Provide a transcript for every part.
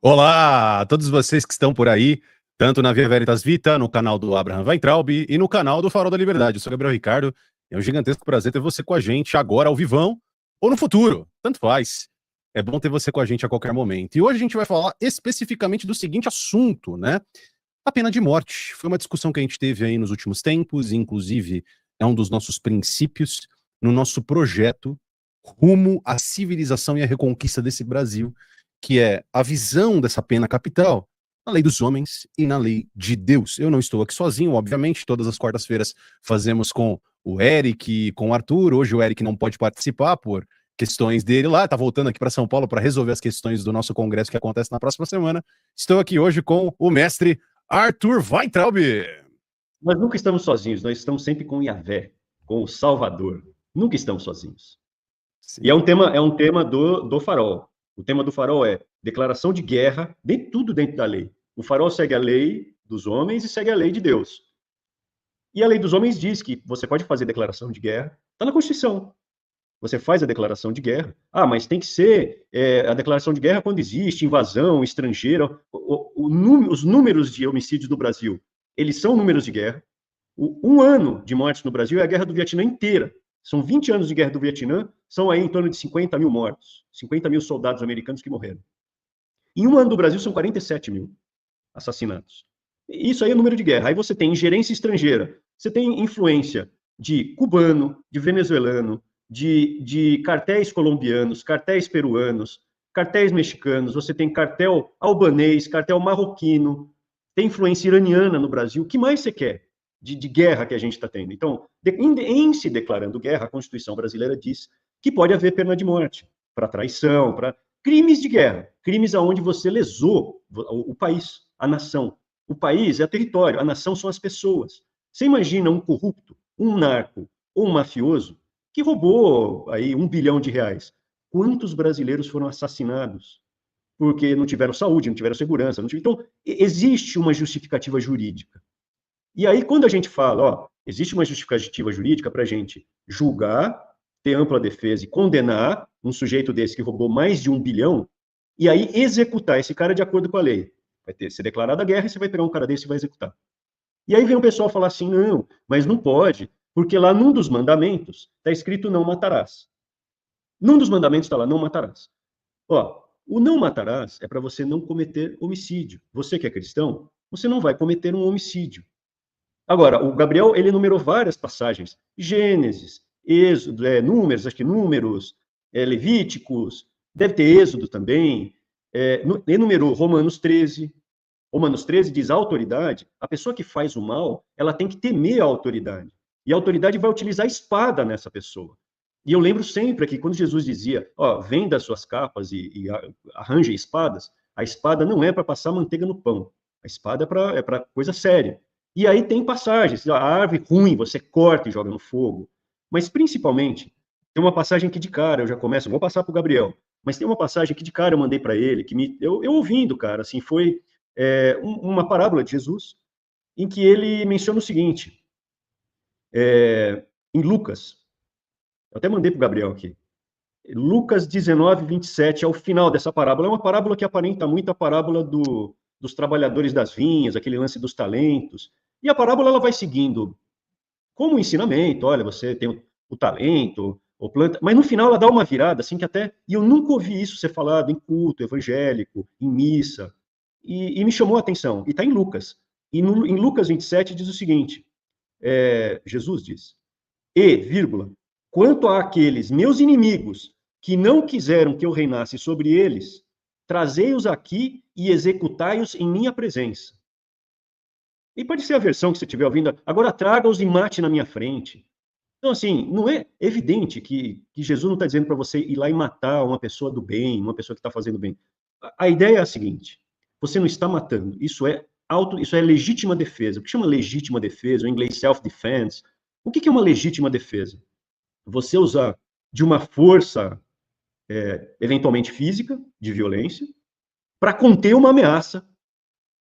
Olá a todos vocês que estão por aí, tanto na Via Veritas Vita, no canal do Abraham Weintraub e no canal do Farol da Liberdade. Eu sou Gabriel Ricardo e é um gigantesco prazer ter você com a gente agora ao vivão ou no futuro, tanto faz. É bom ter você com a gente a qualquer momento. E hoje a gente vai falar especificamente do seguinte assunto, né? A pena de morte. Foi uma discussão que a gente teve aí nos últimos tempos, e inclusive é um dos nossos princípios no nosso projeto rumo à civilização e à reconquista desse Brasil, que é a visão dessa pena capital na lei dos homens e na lei de Deus. Eu não estou aqui sozinho, obviamente, todas as quartas-feiras fazemos com o Eric e com o Arthur. Hoje o Eric não pode participar por questões dele lá, tá voltando aqui para São Paulo para resolver as questões do nosso congresso que acontece na próxima semana. Estou aqui hoje com o mestre Arthur Weintraub. Nós nunca estamos sozinhos, nós estamos sempre com Yahvé, com o Salvador. Nunca estamos sozinhos. Sim. E é um tema do Farol. O tema do Farol é declaração de guerra, tudo dentro da lei. O Farol segue a lei dos homens e segue a lei de Deus. E a lei dos homens diz que você pode fazer declaração de guerra, está na Constituição. Você faz a declaração de guerra. Ah, mas tem que ser a declaração de guerra quando existe invasão estrangeira. Os números de homicídios no Brasil, eles são números de guerra. Um ano de mortes no Brasil é a guerra do Vietnã inteira. São 20 anos de guerra do Vietnã, são aí em torno de 50 mil mortos, 50 mil soldados americanos que morreram. Em um ano do Brasil, são 47 mil assassinatos. Isso aí é o número de guerra. Aí você tem ingerência estrangeira, você tem influência de cubano, de venezuelano, de cartéis colombianos, cartéis peruanos, cartéis mexicanos, você tem cartel albanês, cartel marroquino, tem influência iraniana no Brasil. O que mais você quer de guerra que a gente está tendo? Então, em se declarando guerra, a Constituição brasileira diz que pode haver pena de morte para traição, para crimes de guerra, crimes aonde você lesou o país, a nação. O país é território, a nação são as pessoas. Você imagina um corrupto, um narco ou um mafioso que roubou aí R$1 bilhão. Quantos brasileiros foram assassinados porque não tiveram saúde, não tiveram segurança? Então, existe uma justificativa jurídica. E aí, quando a gente fala, existe uma justificativa jurídica para a gente julgar, ter ampla defesa e condenar um sujeito desse que roubou mais de R$1 bilhão, e aí executar esse cara de acordo com a lei. Vai ser declarada a guerra e você vai pegar um cara desse e vai executar. E aí vem o pessoal falar assim, não, mas não pode, porque lá num dos mandamentos está escrito não matarás. Num dos mandamentos está lá, não matarás. O não matarás é para você não cometer homicídio. Você que é cristão, você não vai cometer um homicídio. Agora, o Gabriel, ele enumerou várias passagens. Gênesis, Êxodo, Números, Levíticos, deve ter Êxodo também. Enumerou Romanos 13. Romanos 13 diz a autoridade, a pessoa que faz o mal, ela tem que temer a autoridade. E a autoridade vai utilizar a espada nessa pessoa. E eu lembro sempre que quando Jesus dizia, venda as suas capas e arranje espadas, a espada não é para passar manteiga no pão. A espada é para coisa séria. E aí tem passagens, a árvore ruim, você corta e joga no fogo. Mas, principalmente, tem uma passagem que de cara, eu já começo, vou passar para o Gabriel, mas tem uma passagem que de cara eu mandei para ele, que eu ouvindo, cara, assim, foi uma parábola de Jesus, em que ele menciona o seguinte, em Lucas, eu até mandei para o Gabriel aqui, Lucas 19, 27, ao final dessa parábola, é uma parábola que aparenta muito a parábola dos trabalhadores das vinhas, aquele lance dos talentos. E a parábola ela vai seguindo como um ensinamento, olha, você tem o talento, ou planta, mas no final ela dá uma virada, assim, que até, e eu nunca ouvi isso ser falado em culto evangélico, em missa, e me chamou a atenção, e está em Lucas. E em Lucas 27 diz o seguinte, Jesus diz, quanto àqueles meus inimigos que não quiseram que eu reinasse sobre eles, trazei-os aqui e executai-os em minha presença. E pode ser a versão que você estiver ouvindo, agora traga-os e mate na minha frente. Então, assim, não é evidente que Jesus não está dizendo para você ir lá e matar uma pessoa do bem, uma pessoa que está fazendo bem. A ideia é a seguinte, você não está matando, isso é legítima defesa. O que chama legítima defesa, em inglês self-defense, o que é uma legítima defesa? Você usar de uma força, eventualmente física, de violência, para conter uma ameaça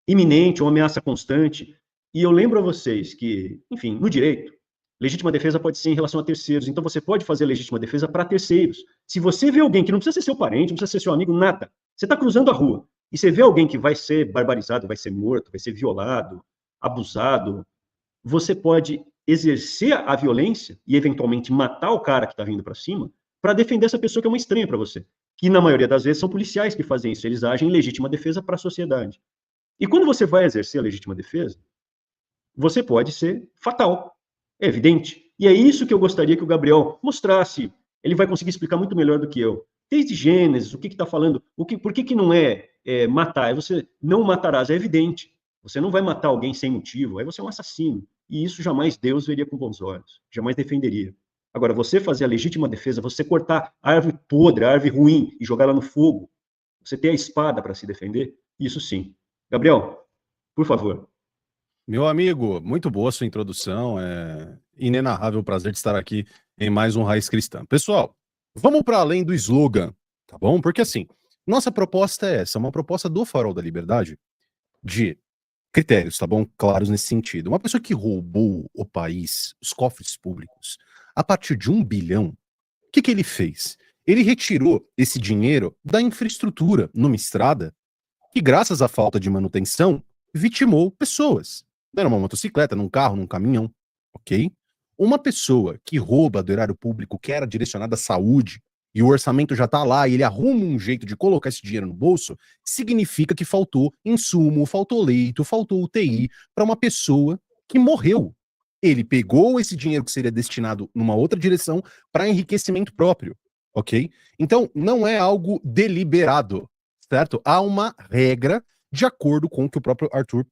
iminente, uma ameaça constante. E eu lembro a vocês que, enfim, no direito, legítima defesa pode ser em relação a terceiros. Então, você pode fazer legítima defesa para terceiros. Se você vê alguém que não precisa ser seu parente, não precisa ser seu amigo, nada. Você está cruzando a rua e você vê alguém que vai ser barbarizado, vai ser morto, vai ser violado, abusado, você pode exercer a violência e eventualmente matar o cara que está vindo para cima para defender essa pessoa que é uma estranha para você. Que na maioria das vezes são policiais que fazem isso, eles agem em legítima defesa para a sociedade. E quando você vai exercer a legítima defesa, você pode ser fatal, é evidente. E é isso que eu gostaria que o Gabriel mostrasse. Ele vai conseguir explicar muito melhor do que eu. Desde Gênesis, o que está falando, por que não é matar? É você não matarás, é evidente. Você não vai matar alguém sem motivo, aí você é um assassino. E isso jamais Deus veria com bons olhos, jamais defenderia. Agora, você fazer a legítima defesa, você cortar a árvore podre, a árvore ruim e jogar ela no fogo, você ter a espada para se defender, isso sim. Gabriel, por favor. Meu amigo, muito boa a sua introdução. É inenarrável o prazer de estar aqui em mais um Raiz Cristã. Pessoal, vamos para além do slogan, tá bom? Porque assim, nossa proposta é essa, uma proposta do Farol da Liberdade de critérios, tá bom? Claros nesse sentido. Uma pessoa que roubou o país, os cofres públicos, a partir de 1 bilhão, o que ele fez? Ele retirou esse dinheiro da infraestrutura numa estrada que, graças à falta de manutenção, vitimou pessoas. Era uma motocicleta, num carro, num caminhão, ok? Uma pessoa que rouba do erário público que era direcionado à saúde e o orçamento já tá lá e ele arruma um jeito de colocar esse dinheiro no bolso, significa que faltou insumo, faltou leito, faltou UTI para uma pessoa que morreu. Ele pegou esse dinheiro que seria destinado numa outra direção para enriquecimento próprio, ok? Então, não é algo deliberado, certo? Há uma regra de acordo com o que o próprio Arthur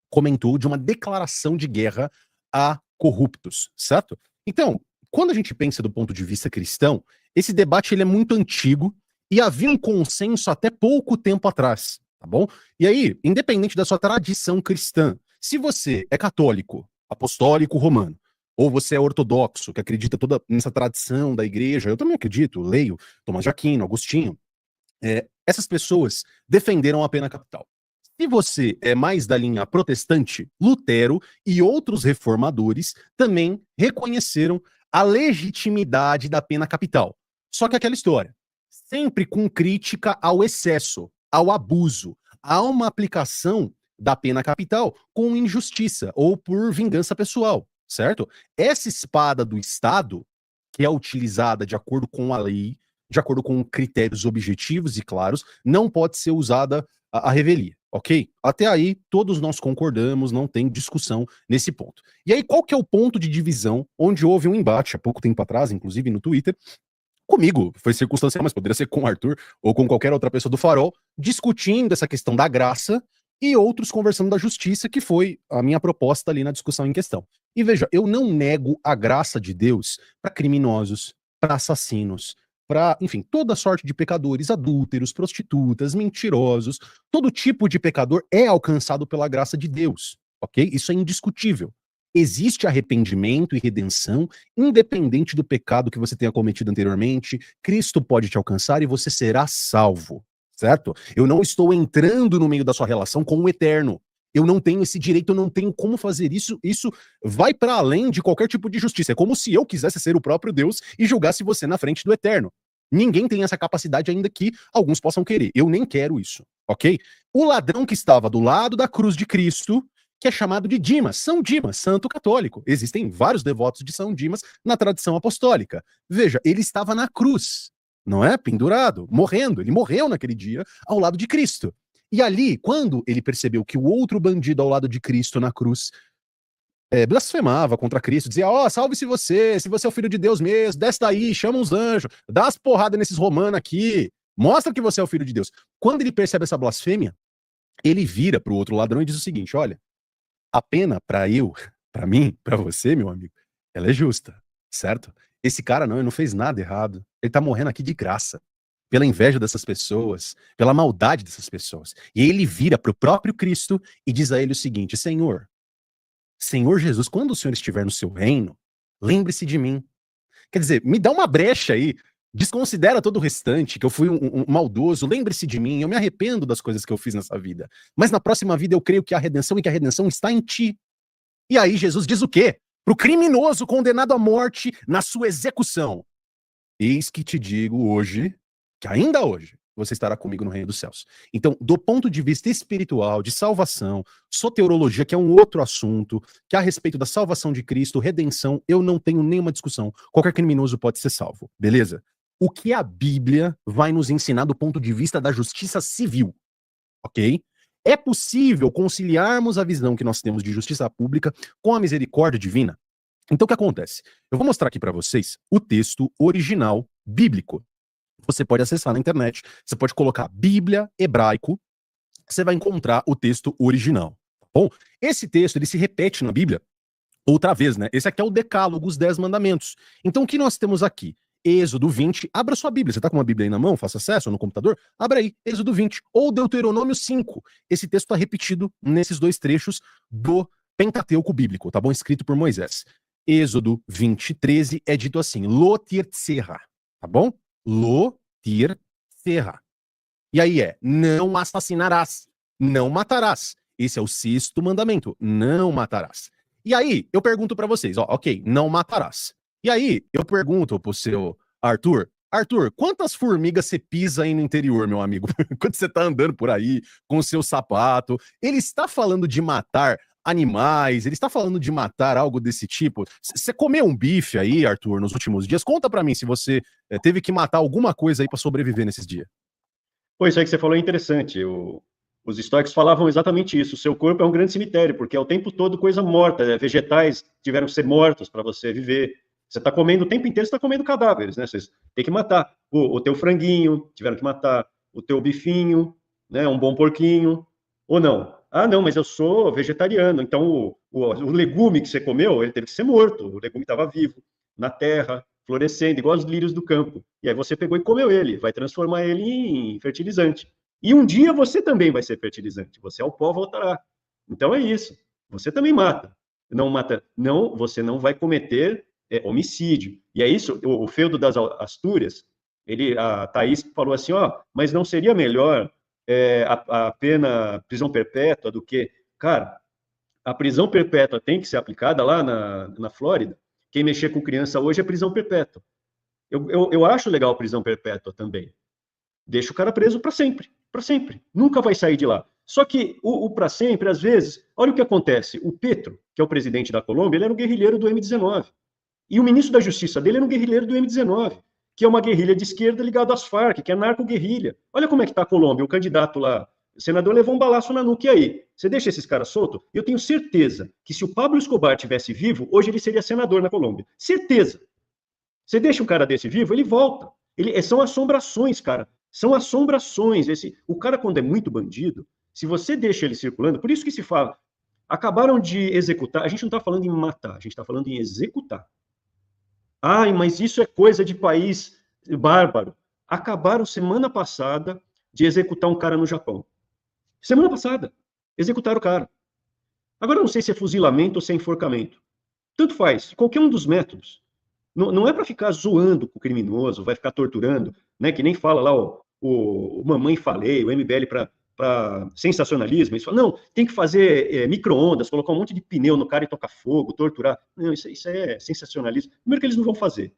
comentou de uma declaração de guerra a corruptos, certo? Então, quando a gente pensa do ponto de vista cristão, esse debate ele é muito antigo e havia um consenso até pouco tempo atrás, tá bom? E aí, independente da sua tradição cristã, se você é católico, apostólico romano, ou você é ortodoxo, que acredita toda nessa tradição da igreja, eu também acredito, leio Tomás de Aquino, Agostinho, essas pessoas defenderam a pena capital. Se você é mais da linha protestante, Lutero e outros reformadores também reconheceram a legitimidade da pena capital. Só que aquela história, sempre com crítica ao excesso, ao abuso, a uma aplicação da pena capital com injustiça ou por vingança pessoal, certo? Essa espada do Estado, que é utilizada de acordo com a lei, de acordo com critérios objetivos e claros, não pode ser usada à revelia, ok? Até aí, todos nós concordamos, não tem discussão nesse ponto. E aí, qual que é o ponto de divisão onde houve um embate, há pouco tempo atrás, inclusive no Twitter, comigo, foi circunstancial, mas poderia ser com o Arthur ou com qualquer outra pessoa do Farol, discutindo essa questão da graça e outros conversando da justiça, que foi a minha proposta ali na discussão em questão. E veja, eu não nego a graça de Deus para criminosos, para assassinos, para, enfim, toda sorte de pecadores, adúlteros, prostitutas, mentirosos, todo tipo de pecador é alcançado pela graça de Deus, ok? Isso é indiscutível. Existe arrependimento e redenção, independente do pecado que você tenha cometido anteriormente, Cristo pode te alcançar e você será salvo, certo? Eu não estou entrando no meio da sua relação com o eterno. Eu não tenho esse direito, eu não tenho como fazer isso. Isso vai para além de qualquer tipo de justiça. É como se eu quisesse ser o próprio Deus e julgasse você na frente do eterno. Ninguém tem essa capacidade, ainda que alguns possam querer. Eu nem quero isso, ok? O ladrão que estava do lado da cruz de Cristo, que é chamado de Dimas, São Dimas, santo católico. Existem vários devotos de São Dimas na tradição apostólica. Veja, ele estava na cruz, não é? Pendurado, morrendo. Ele morreu naquele dia ao lado de Cristo. E ali, quando ele percebeu que o outro bandido ao lado de Cristo na cruz blasfemava contra Cristo, dizia, salve-se você, se você é o filho de Deus mesmo, desce daí, chama uns anjos, dá as porradas nesses romanos aqui, mostra que você é o filho de Deus. Quando ele percebe essa blasfêmia, ele vira pro outro ladrão e diz o seguinte, olha, a pena pra mim, pra você, meu amigo, ela é justa, certo? Esse cara ele não fez nada errado, ele tá morrendo aqui de graça, pela inveja dessas pessoas, pela maldade dessas pessoas. E aí ele vira pro próprio Cristo e diz a ele o seguinte, Senhor Jesus, quando o Senhor estiver no seu reino, lembre-se de mim. Quer dizer, me dá uma brecha aí, desconsidera todo o restante, que eu fui um maldoso, lembre-se de mim, eu me arrependo das coisas que eu fiz nessa vida. Mas na próxima vida eu creio que há redenção e que a redenção está em ti. E aí Jesus diz o quê? Pro criminoso condenado à morte na sua execução. Eis que te digo hoje, que ainda hoje, você estará comigo no reino dos céus. Então, do ponto de vista espiritual, de salvação, soteriologia, que é um outro assunto, que a respeito da salvação de Cristo, redenção, eu não tenho nenhuma discussão. Qualquer criminoso pode ser salvo, beleza? O que a Bíblia vai nos ensinar do ponto de vista da justiça civil, ok? É possível conciliarmos a visão que nós temos de justiça pública com a misericórdia divina? Então, o que acontece? Eu vou mostrar aqui para vocês o texto original bíblico. Você pode acessar na internet, você pode colocar Bíblia hebraico, você vai encontrar o texto original. Tá bom? Esse texto, ele se repete na Bíblia outra vez, né? Esse aqui é o Decálogo, os 10 mandamentos. Então, o que nós temos aqui? Êxodo 20, abra sua Bíblia. Você tá com uma Bíblia aí na mão? Faça acesso no computador? Abra aí, Êxodo 20. Ou Deuteronômio 5. Esse texto está repetido nesses dois trechos do Pentateuco bíblico, tá bom? Escrito por Moisés. Êxodo 20, 13 é dito assim, Lo tirtserra, tá bom? Lo tirtserra. E aí é, não assassinarás, não matarás. Esse é o 6º mandamento, não matarás. E aí, eu pergunto pra vocês, ó, ok, não matarás. E aí, eu pergunto pro seu Arthur, quantas formigas você pisa aí no interior, meu amigo? Quando você tá andando por aí com o seu sapato, ele está falando de matar animais, ele está falando de matar algo desse tipo. Você comeu um bife aí, Arthur, nos últimos dias? Conta pra mim se você teve que matar alguma coisa aí pra sobreviver nesses dias. Pois é, que você falou é interessante. Os estoicos falavam exatamente isso. O seu corpo é um grande cemitério, porque é o tempo todo coisa morta, vegetais tiveram que ser mortos para você viver. Você está comendo o tempo inteiro, você está comendo cadáveres, né? Você tem que matar o teu franguinho, tiveram que matar o teu bifinho, né? Um bom porquinho, ou não. Ah, não, mas eu sou vegetariano, então o legume que você comeu, ele teve que ser morto, o legume estava vivo, na terra, florescendo, igual os lírios do campo. E aí você pegou e comeu ele, vai transformar ele em fertilizante. E um dia você também vai ser fertilizante, você ao pó voltará. Então é isso, você também mata. Não mata, não, você não vai cometer homicídio. E é isso, o feudo das Astúrias, a Thaís falou assim, ó, mas não seria melhor a pena prisão perpétua do que... Cara, a prisão perpétua tem que ser aplicada lá na Flórida. Quem mexer com criança hoje é prisão perpétua. Eu acho legal a prisão perpétua também. Deixa o cara preso para sempre, para sempre. Nunca vai sair de lá. Só que o para sempre, às vezes, olha o que acontece. O Petro, que é o presidente da Colômbia, ele era um guerrilheiro do M19. E o ministro da Justiça dele era um guerrilheiro do M19, que é uma guerrilha de esquerda ligada às Farc, que é narco-guerrilha. Olha como é que está a Colômbia, o candidato lá, o senador levou um balaço na nuca, e aí? Você deixa esses caras soltos? Eu tenho certeza que se o Pablo Escobar tivesse vivo, hoje ele seria senador na Colômbia. Certeza. Você deixa um cara desse vivo, ele volta. São assombrações, cara. São assombrações. O cara, quando é muito bandido, se você deixa ele circulando, por isso que se fala, acabaram de executar, a gente não está falando em matar, a gente está falando em executar. Ai, mas isso é coisa de país bárbaro. Acabaram semana passada de executar um cara no Japão. Semana passada. Executaram o cara. Agora eu não sei se é fuzilamento ou se é enforcamento. Tanto faz. Qualquer um dos métodos. Não é para ficar zoando com o criminoso, vai ficar torturando, né? Que nem fala lá o Mamãe Falei, o MBL para sensacionalismo. Isso, não, tem que fazer micro-ondas, colocar um monte de pneu no cara e tocar fogo, torturar. Não, isso é sensacionalismo. Primeiro que eles não vão fazer.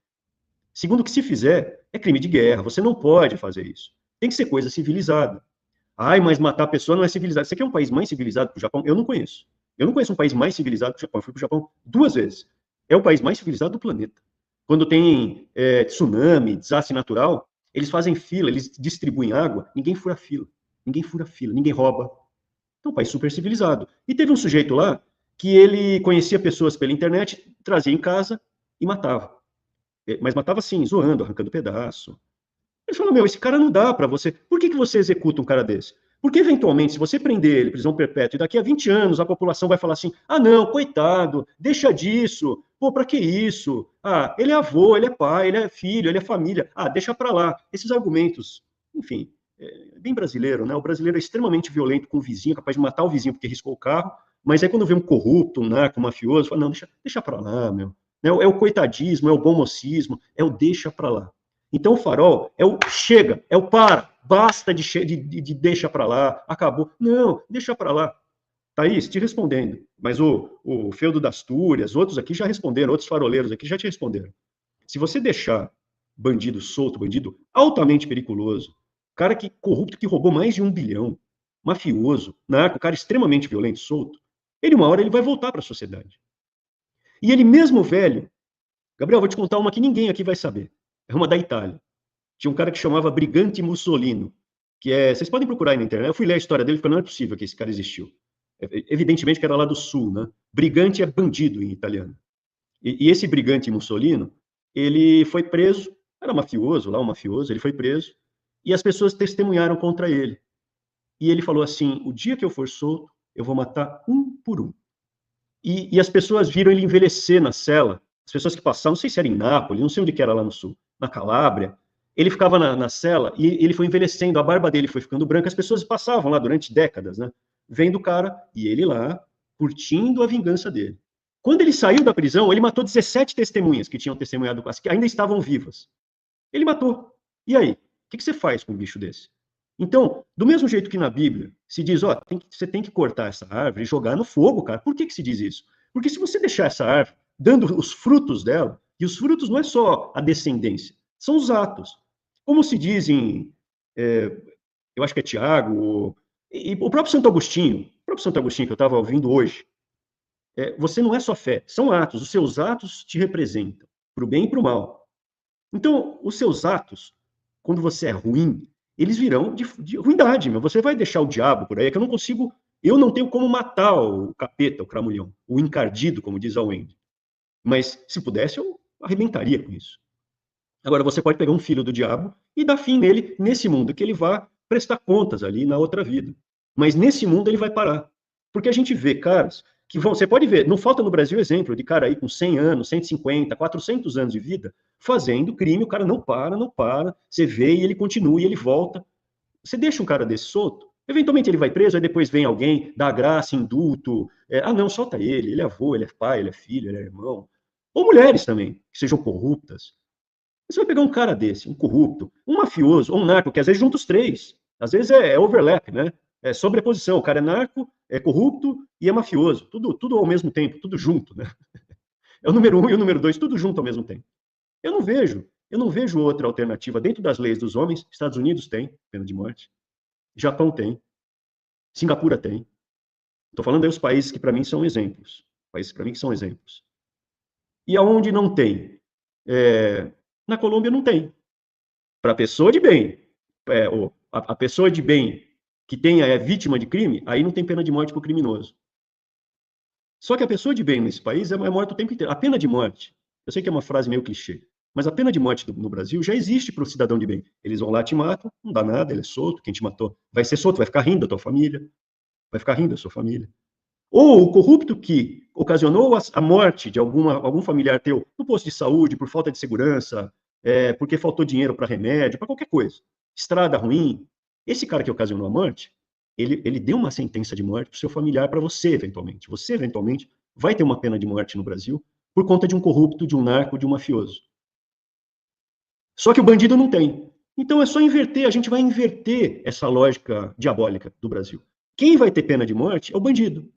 Segundo que se fizer, é crime de guerra. Você não pode fazer isso. Tem que ser coisa civilizada. Ai, mas matar a pessoa não é civilizado. Você quer um país mais civilizado que o Japão? Eu não conheço. Eu não conheço um país mais civilizado que o Japão. Eu fui para o Japão 2 vezes. É o país mais civilizado do planeta. Quando tem tsunami, desastre natural, eles fazem fila, eles distribuem água, ninguém fura fila, ninguém rouba. Então, um país super civilizado. E teve um sujeito lá que ele conhecia pessoas pela internet, trazia em casa e matava. Mas matava assim, zoando, arrancando pedaço. Ele falou, esse cara não dá para você. Por que você executa um cara desse? Porque, eventualmente, se você prender ele, prisão perpétua, e daqui a 20 anos a população vai falar assim, ah, não, coitado, deixa disso, pô, pra que isso? Ah, ele é avô, ele é pai, ele é filho, ele é família. Ah, deixa pra lá. Esses argumentos, enfim, bem brasileiro, né? O brasileiro é extremamente violento com o vizinho, capaz de matar o vizinho porque riscou o carro, mas aí quando vê um corrupto, um narco, um mafioso, fala, não, deixa pra lá, meu. É o coitadismo, é o bom mocismo, é o deixa pra lá. Então o farol é o chega, é o para, basta de deixa para lá, acabou. Não, deixa para lá. Thaís, te respondendo, mas o feudo das Astúrias, outros aqui já responderam, outros faroleiros aqui já te responderam. Se você deixar bandido solto, bandido altamente periculoso, cara que corrupto, que roubou mais de 1 bilhão, mafioso, narco, cara extremamente violento, solto, uma hora ele vai voltar para a sociedade. E ele mesmo velho, Gabriel, vou te contar uma que ninguém aqui vai saber. É uma da Itália. Tinha um cara que chamava Brigante Mussolino, que vocês podem procurar aí na internet. Eu fui ler a história dele, porque não é possível que esse cara existiu. Evidentemente que era lá do sul, né? Brigante é bandido em italiano. E esse Brigante Mussolino, ele foi preso, era mafioso, lá um mafioso, ele foi preso, e as pessoas testemunharam contra ele. E ele falou assim, o dia que eu for solto, eu vou matar um por um. E as pessoas viram ele envelhecer na cela, as pessoas que passavam, não sei se era em Nápoles, não sei onde que era lá no sul, na Calábria, ele ficava na cela e ele foi envelhecendo, a barba dele foi ficando branca, as pessoas passavam lá durante décadas, né? Vendo o cara, e ele lá, curtindo a vingança dele. Quando ele saiu da prisão, ele matou 17 testemunhas que tinham testemunhado, que ainda estavam vivas. Ele matou. E aí? O que você faz com um bicho desse? Então, do mesmo jeito que na Bíblia se diz, ó, você tem que cortar essa árvore e jogar no fogo, cara. Por que se diz isso? Porque se você deixar essa árvore dando os frutos dela, e os frutos não é só a descendência, são os atos. Como se diz eu acho que é Tiago, e o próprio Santo Agostinho que eu estava ouvindo hoje, você não é só fé, são atos. Os seus atos te representam, para o bem e para o mal. Então, os seus atos, quando você é ruim, eles virão de ruindade, meu. Você vai deixar o diabo por aí, é que eu não tenho como matar o capeta, o cramulhão, o encardido, como diz a Wendy. Mas, se pudesse, eu arrebentaria com isso. Agora, você pode pegar um filho do diabo e dar fim nele nesse mundo, que ele vá prestar contas ali na outra vida. Mas nesse mundo ele vai parar. Porque a gente vê caras que vão, você pode ver, não falta no Brasil exemplo de cara aí com 100 anos, 150, 400 anos de vida, fazendo crime, o cara não para, você vê e ele continua e ele volta. Você deixa um cara desse solto, eventualmente ele vai preso, aí depois vem alguém, dá graça, indulto, não, solta ele é avô, ele é pai, ele é filho, ele é irmão. Ou mulheres também, que sejam corruptas. Você vai pegar um cara desse, um corrupto, um mafioso, ou um narco, que às vezes junta os três. Às vezes é overlap, né? É sobreposição. O cara é narco, é corrupto e é mafioso. Tudo ao mesmo tempo, tudo junto, né? É o número 1 e o número 2, tudo junto ao mesmo tempo. Eu não vejo outra alternativa. Dentro das leis dos homens, Estados Unidos tem pena de morte, Japão tem, Singapura tem. Estou falando aí os países que para mim são exemplos. Países para mim que são exemplos. E aonde não tem? Na Colômbia não tem. Para a pessoa de bem, a pessoa de bem que é vítima de crime, aí não tem pena de morte para o criminoso. Só que a pessoa de bem nesse país é morta o tempo inteiro. A pena de morte, eu sei que é uma frase meio clichê, mas a pena de morte no Brasil já existe para o cidadão de bem. Eles vão lá, te matam, não dá nada, ele é solto, quem te matou vai ser solto, vai ficar rindo da tua família, vai ficar rindo da sua família. Ou o corrupto que ocasionou a morte de algum familiar teu no posto de saúde, por falta de segurança, porque faltou dinheiro para remédio, para qualquer coisa. Estrada ruim. Esse cara que ocasionou a morte, ele deu uma sentença de morte para o seu familiar, para você, eventualmente. Você, eventualmente, vai ter uma pena de morte no Brasil por conta de um corrupto, de um narco, de um mafioso. Só que o bandido não tem. Então é só inverter, a gente vai inverter essa lógica diabólica do Brasil. Quem vai ter pena de morte é o bandido.